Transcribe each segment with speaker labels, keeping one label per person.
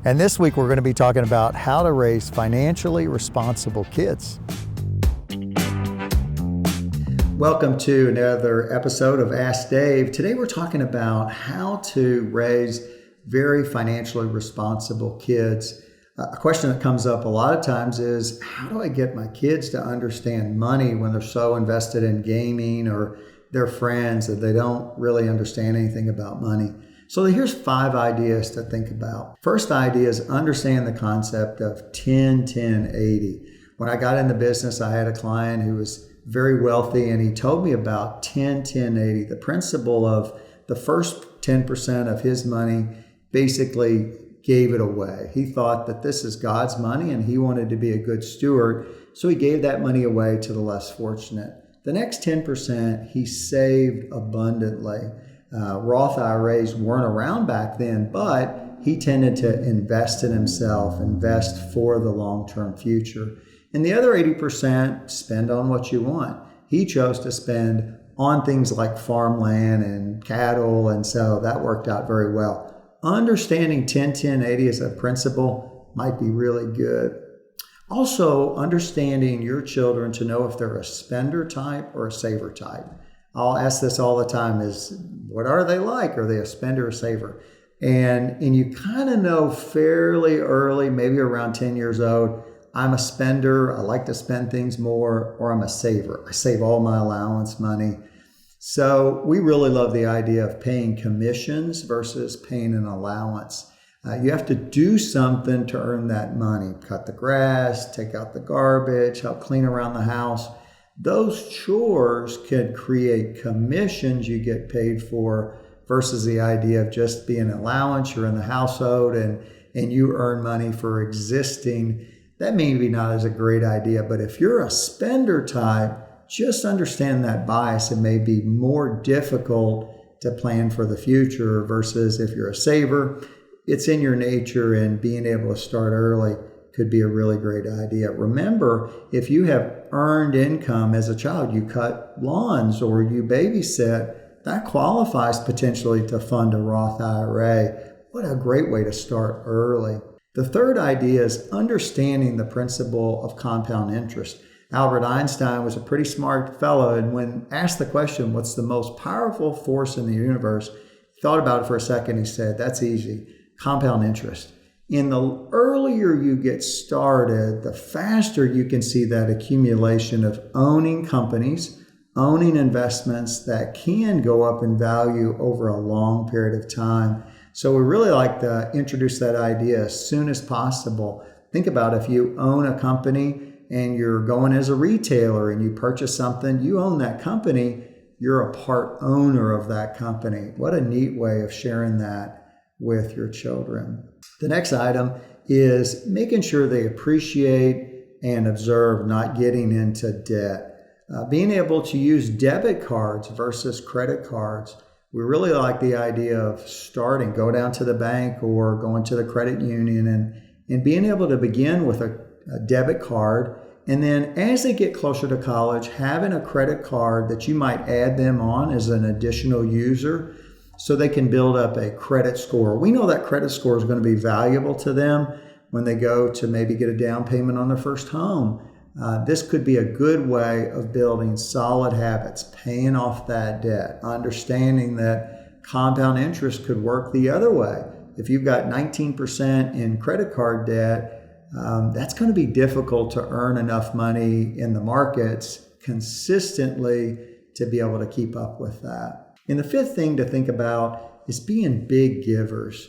Speaker 1: And this week we're going to be talking about how to raise financially responsible kids. Welcome to another episode of Ask Dave. Today we're talking about how to raise very financially responsible kids. A question that comes up a lot of times is, how do I get my kids to understand money when they're so invested in gaming or their friends that they don't really understand anything about money? So here's 5 ideas to think about. First idea is understand the concept of 10-10-80. When I got in the business, I had a client who was very wealthy, and he told me about 10-10-80, the principle of the first 10% of his money basically gave it away. He thought that this is God's money and he wanted to be a good steward, so he gave that money away to the less fortunate. The next 10% he saved abundantly. Roth IRAs weren't around back then, but he tended to invest in himself, invest for the long-term future. And the other 80%, spend on what you want. He chose to spend on things like farmland and cattle, and so that worked out very well. Understanding 10-10-80 as a principle might be really good. Also, understanding your children to know if they're a spender type or a saver type. I'll ask this all the time is, what are they like? Are they a spender or saver? And you kind of know fairly early, maybe around 10 years old, I'm a spender, I like to spend things more, or I'm a saver. I save all my allowance money. So we really love the idea of paying commissions versus paying an allowance. You have to do something to earn that money. Cut the grass, take out the garbage, help clean around the house. Those chores could create commissions you get paid for versus the idea of just being an allowance. You're in the household and you earn money for existing. That may be not as a great idea, but if you're a spender type, just understand that bias. It may be more difficult to plan for the future versus if you're a saver, it's in your nature, and being able to start early could be a really great idea. Remember, if you have earned income as a child, you cut lawns or you babysit, that qualifies potentially to fund a Roth IRA. What a great way to start early. The third idea is understanding the principle of compound interest. Albert Einstein was a pretty smart fellow, and when asked the question, what's the most powerful force in the universe, he thought about it for a second. He said, that's easy, compound interest. In the earlier you get started, the faster you can see that accumulation of owning companies, owning investments that can go up in value over a long period of time. So we really like to introduce that idea as soon as possible. Think about if you own a company and you're going as a retailer and you purchase something, you own that company, you're a part owner of that company. What a neat way of sharing that with your children. The next item is making sure they appreciate and observe not getting into debt. Being able to use debit cards versus credit cards. We really like the idea of go down to the bank or going to the credit union and being able to begin with a debit card. And then as they get closer to college, having a credit card that you might add them on as an additional user so they can build up a credit score. We know that credit score is going to be valuable to them when they go to maybe get a down payment on their first home. This could be a good way of building solid habits, paying off that debt, understanding that compound interest could work the other way. If you've got 19% in credit card debt, that's going to be difficult to earn enough money in the markets consistently to be able to keep up with that. And the fifth thing to think about is being big givers.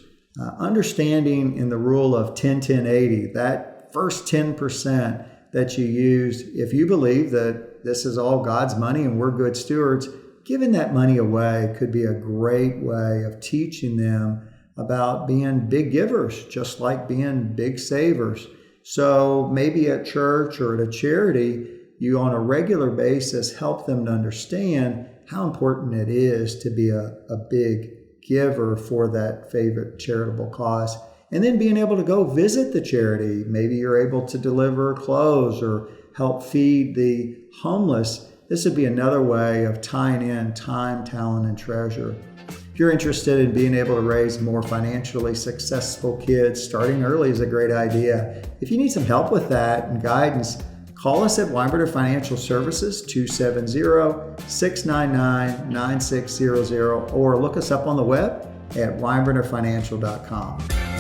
Speaker 1: Understanding in the rule of 10-10-80, that first 10% that you use, if you believe that this is all God's money and we're good stewards, giving that money away could be a great way of teaching them about being big givers, just like being big savers. So maybe at church or at a charity, you on a regular basis help them to understand how important it is to be a big giver for that favorite charitable cause. And then being able to go visit the charity. Maybe you're able to deliver clothes or help feed the homeless. This would be another way of tying in time, talent, and treasure. If you're interested in being able to raise more financially successful kids, starting early is a great idea. If you need some help with that and guidance, call us at Weinberger Financial Services, 270-699-9600, or look us up on the web at weinbergerfinancial.com.